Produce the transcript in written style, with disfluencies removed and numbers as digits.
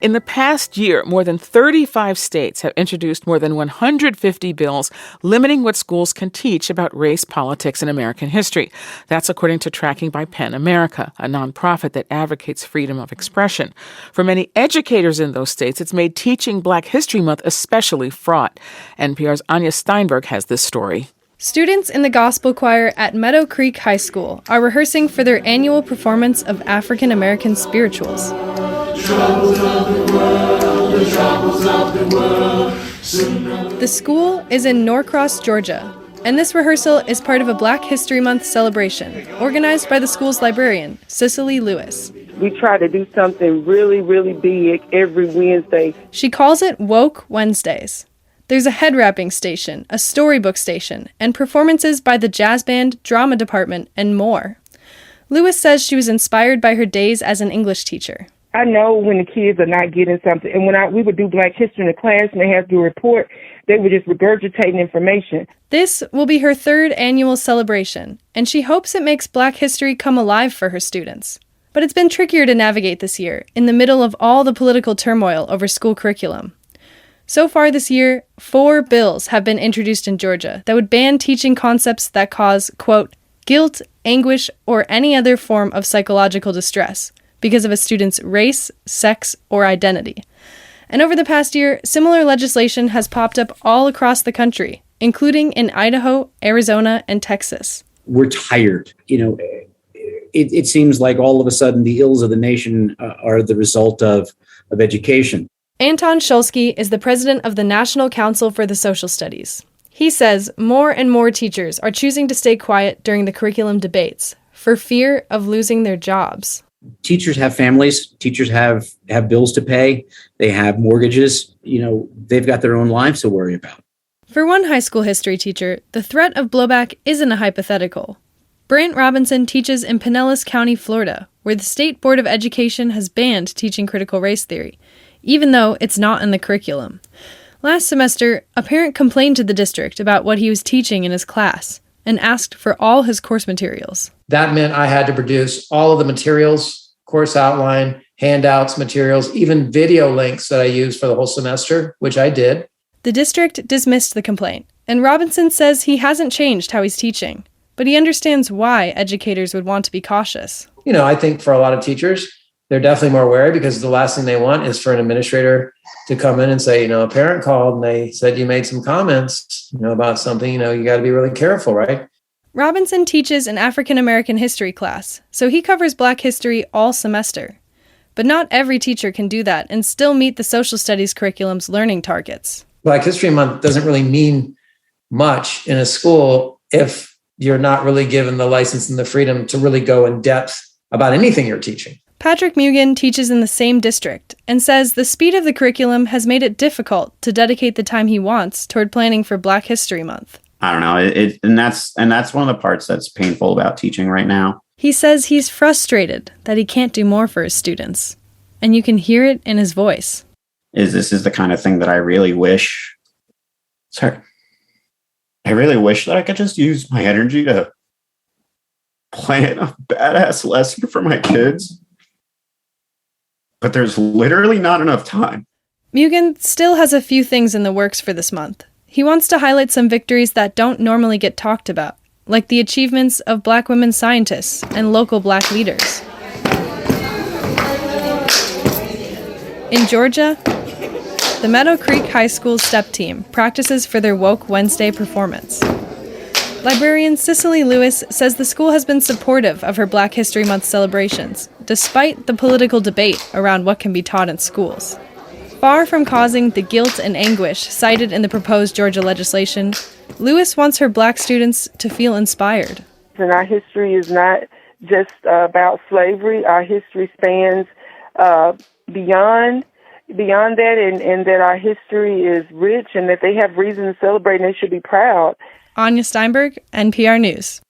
In the past year, more than 35 states have introduced more than 150 bills limiting what schools can teach about race, politics, and American history. That's according to Tracking by PEN America, a nonprofit that advocates freedom of expression. For many educators in those states, it's made teaching Black History Month especially fraught. NPR's Anya Steinberg has this story. Students in the gospel choir at Meadow Creek High School are rehearsing for their annual performance of African American spirituals. The school is in Norcross, Georgia, and this rehearsal is part of a Black History Month celebration organized by the school's librarian, Cicely Lewis. We try to do something really, really big every Wednesday. She calls it Woke Wednesdays. There's a head wrapping station, a storybook station, and performances by the jazz band, drama department, and more. Lewis says she was inspired by her days as an English teacher. I know when the kids are not getting something, and when we would do Black history in the class and they have to do a report, they were just regurgitating information. This will be her third annual celebration, and she hopes it makes Black history come alive for her students. But it's been trickier to navigate this year, in the middle of all the political turmoil over school curriculum. So far this year, 4 bills have been introduced in Georgia that would ban teaching concepts that cause, quote, guilt, anguish, or any other form of psychological distress because of a student's race, sex, or identity. And over the past year, similar legislation has popped up all across the country, including in Idaho, Arizona, and Texas. We're tired. It seems like all of a sudden the ills of the nation are the result of education. Anton Shulsky is the president of the National Council for the Social Studies. He says more and more teachers are choosing to stay quiet during the curriculum debates for fear of losing their jobs. Teachers have families. Teachers have bills to pay. They have mortgages. They've got their own lives to worry about. For one high school history teacher, the threat of blowback isn't a hypothetical. Brant Robinson teaches in Pinellas County, Florida, where the State Board of Education has banned teaching critical race theory, even though it's not in the curriculum. Last semester, a parent complained to the district about what he was teaching in his class and asked for all his course materials. That meant I had to produce all of the materials, course outline, handouts, materials, even video links that I used for the whole semester, which I did. The district dismissed the complaint, and Robinson says he hasn't changed how he's teaching, but he understands why educators would want to be cautious. I think for a lot of teachers, they're definitely more wary because the last thing they want is for an administrator to come in and say, a parent called and they said you made some comments, about something, you got to be really careful, right? Robinson teaches an African American history class, so he covers Black history all semester. But not every teacher can do that and still meet the social studies curriculum's learning targets. Black History Month doesn't really mean much in a school if you're not really given the license and the freedom to really go in depth about anything you're teaching. Patrick Mugen teaches in the same district and says the speed of the curriculum has made it difficult to dedicate the time he wants toward planning for Black History Month. I don't know. And that's one of the parts that's painful about teaching right now. He says he's frustrated that he can't do more for his students, and you can hear it in his voice. This is the kind of thing that I really wish. I really wish that I could just use my energy to plan a badass lesson for my kids. But there's literally not enough time. Mugen still has a few things in the works for this month. He wants to highlight some victories that don't normally get talked about, like the achievements of Black women scientists and local Black leaders. In Georgia, the Meadow Creek High School STEP team practices for their Woke Wednesday performance. Librarian Cicely Lewis says the school has been supportive of her Black History Month celebrations, despite the political debate around what can be taught in schools. Far from causing the guilt and anguish cited in the proposed Georgia legislation, Lewis wants her Black students to feel inspired. And our history is not just about slavery. Our history spans beyond that, and that our history is rich and that they have reason to celebrate and they should be proud. Anya Steinberg, NPR News.